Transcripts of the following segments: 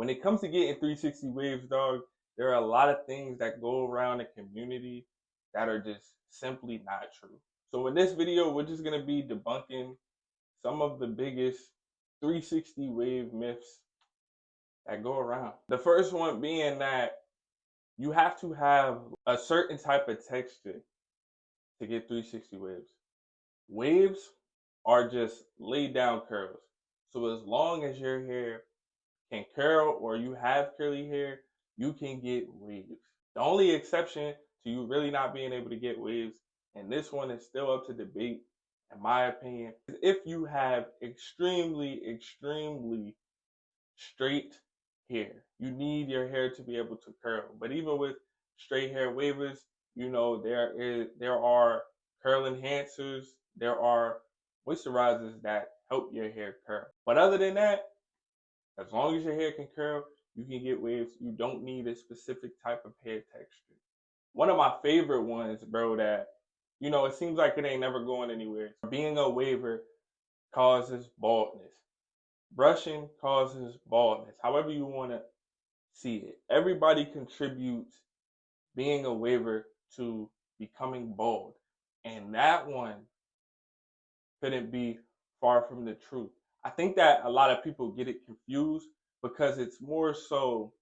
when it comes to getting 360 waves, dog, there are a lot of things that go around the community that are just simply not true. So in this video, we're just gonna be debunking some of the biggest 360 wave myths that go around. The first one being that you have to have a certain type of texture to get 360 waves. Waves are just laid down curls. So as long as your hair can curl or you have curly hair, you can get waves. The only exception to you really not being able to get waves, and this one is still up to debate, in my opinion, is if you have extremely straight hair. You need your hair to be able to curl. But even with straight hair waivers, there are curl enhancers, there are moisturizers that help your hair curl. But other than that, as long as your hair can curl, you can get waves. You don't need a specific type of hair texture. One of my favorite ones, bro, that it seems like it ain't never going anywhere. Being a waver causes baldness. Brushing causes baldness. However you want to see it. Everybody contributes being a waver to becoming bald. And that one couldn't be far from the truth. I think that a lot of people get it confused because it's more so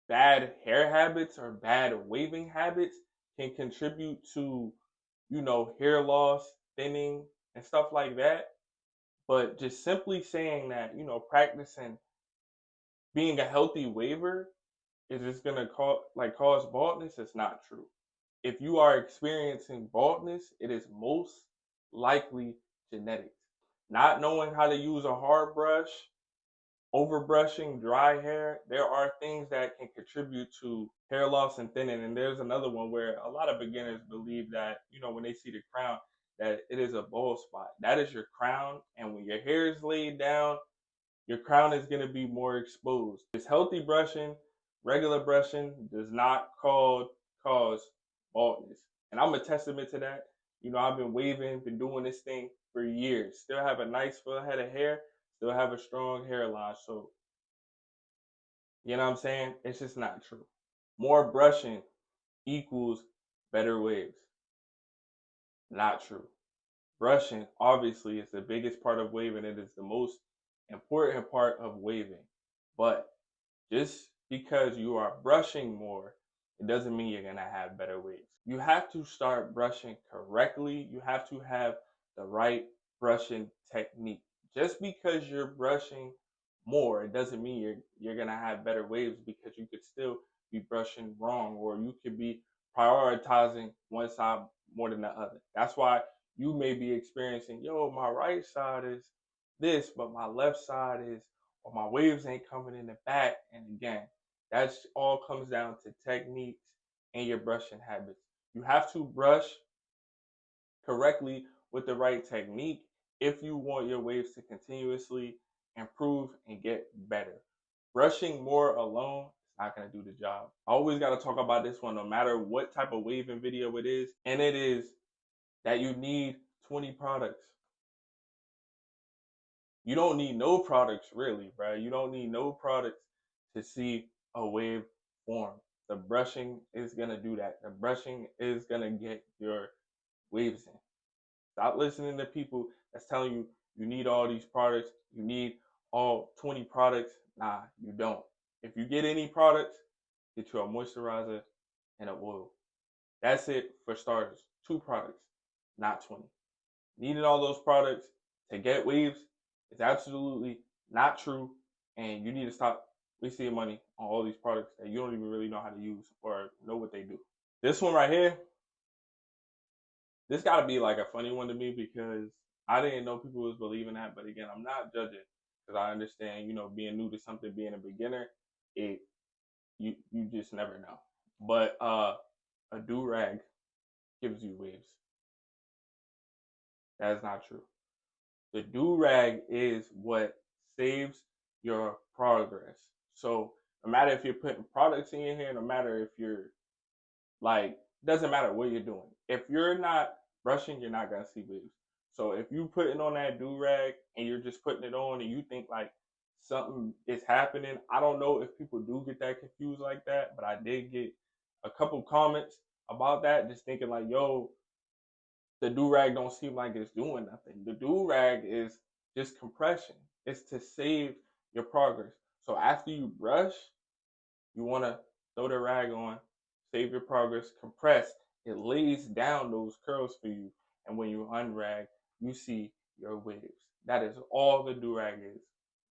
bad hair habits or bad waving habits can contribute to, hair loss, thinning, and stuff like that. But just simply saying that, practicing being a healthy waver is just gonna cause baldness, it's not true. If you are experiencing baldness, it is most likely genetics. Not knowing how to use a hard brush, overbrushing dry hair, there are things that can contribute to hair loss and thinning. And there's another one where a lot of beginners believe that, when they see the crown, that it is a bald spot. That is your crown. And when your hair is laid down, your crown is going to be more exposed. It's healthy brushing, regular brushing does not cause baldness. And I'm a testament to that. I've been waving, been doing this thing for years. Still have a nice full head of hair, still have a strong hairline. So, you know what I'm saying? It's just not true. More brushing equals better waves. Not true. Brushing, obviously, is the biggest part of waving. It is the most important part of waving. But just because you are brushing more, it doesn't mean you're going to have better waves. You have to start brushing correctly. You have to have the right brushing technique. Just because you're brushing more, it doesn't mean you're going to have better waves, because you could still be brushing wrong, or you could be prioritizing one side more than the other. That's why you may be experiencing, my right side is this, but my left side is, or my waves ain't coming in the back. And again, that's all comes down to techniques and your brushing habits. You have to brush correctly with the right technique if you want your waves to continuously improve and get better. Brushing more alone is not going to do the job. I always got to talk about this one no matter what type of waving video it is, and it is that you need 20 products. You don't need no products, really, bro. You don't need no products to see a wave form. The brushing is going to do that. The brushing is going to get your waves in. Stop listening to people that's telling you you need all these products. You need all 20 products. Nah, you don't. If you get any products, get you a moisturizer and an oil. That's it for starters. 2 products, not 20. Needing all those products to get waves is absolutely not true, and you need to stop wasting your money on all these products that you don't even really know how to use or know what they do. This one right here, this got to be like a funny one to me, because I didn't know people was believing that. But again, I'm not judging, because I understand, being new to something, being a beginner, you just never know. But a do-rag gives you waves. That is not true. The do-rag is what saves your progress. So no matter if you're putting products in your hair, no matter if you're doesn't matter what you're doing. If you're not brushing, you're not gonna see waves. So if you putting on that do-rag and you're just putting it on and you think like something is happening. I don't know if people do get that confused like that, but I did get a couple comments about that, just thinking like, yo, the do rag don't seem like it's doing nothing. The do rag is just compression. It's to save your progress. So after you brush, you want to throw the rag on, save your progress, compress. It lays down those curls for you. And when you unrag, you see your waves. That is all the do rag is.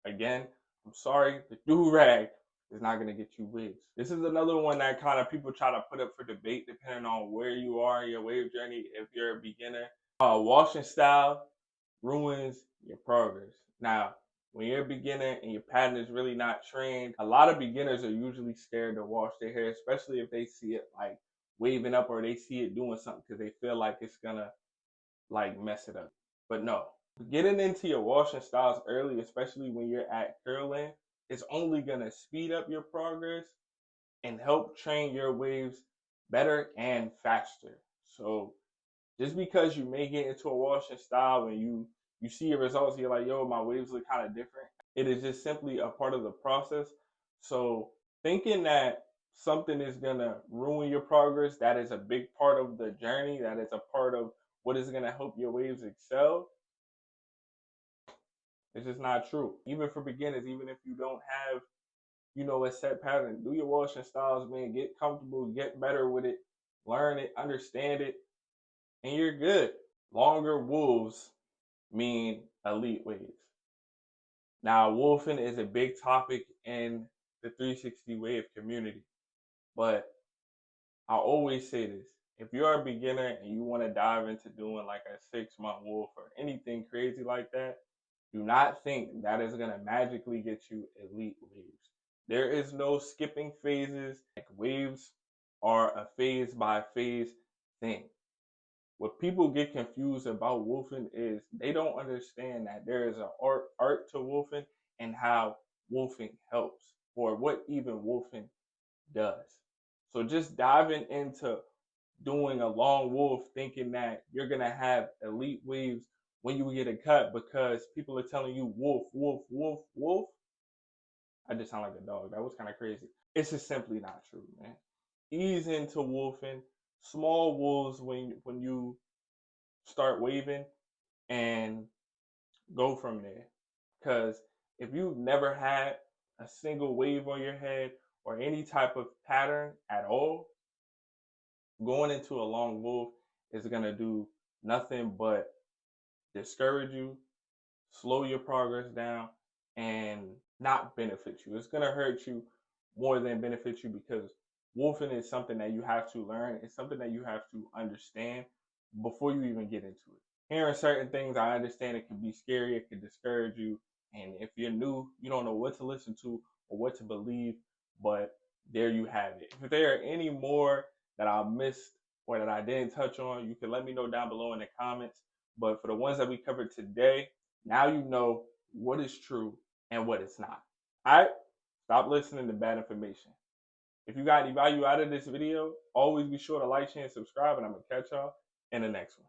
Again, I'm sorry, the do rag is not going to get you waves. This is another one that kind of people try to put up for debate depending on where you are in your wave journey. If you're a beginner, washing style ruins your progress. Now, when you're a beginner and your pattern is really not trained, a lot of beginners are usually scared to wash their hair, especially if they see it like waving up or they see it doing something because they feel like it's gonna like mess it up. But no, getting into your washing styles early, especially when you're at curling, is only gonna speed up your progress and help train your waves better and faster. So just because you may get into a washing style and you see your results, you're like, yo, my waves look kind of different. It is just simply a part of the process. So thinking that something is gonna ruin your progress, that is a big part of the journey, that is a part of what is gonna help your waves excel, it's just not true. Even for beginners, even if you don't have, a set pattern, do your washing styles, man. Get comfortable, get better with it, learn it, understand it, and you're good. Longer wolves mean elite waves. Now, wolfing is a big topic in the 360 wave community, but I always say this. If you're a beginner and you want to dive into doing like a 6-month wolf or anything crazy like that, do not think that is going to magically get you elite waves. There is no skipping phases. Like waves are a phase by phase thing. What people get confused about wolfing is they don't understand that there is an art to wolfing and how wolfing helps or what even wolfing does. So just diving into doing a long wolf thinking that you're gonna have elite waves when you get a cut because people are telling you wolf, wolf, wolf, wolf. I just sound like a dog. That was kind of crazy. It's just simply not true, man. Ease into wolfing. Small wolves when you start waving and go from there. Because if you've never had a single wave on your head or any type of pattern at all, going into a long wolf is going to do nothing but discourage you, slow your progress down, and not benefit you. It's going to hurt you more than benefit you because wolfing is something that you have to learn. It's something that you have to understand before you even get into it. Hearing certain things, I understand it can be scary, it can discourage you. And if you're new, you don't know what to listen to or what to believe, but there you have it. If there are any more that I missed or that I didn't touch on, you can let me know down below in the comments. But for the ones that we covered today, now you know what is true and what is not. All right? Stop listening to bad information. If you got any value out of this video, always be sure to like, share, and subscribe, and I'm going to catch y'all in the next one.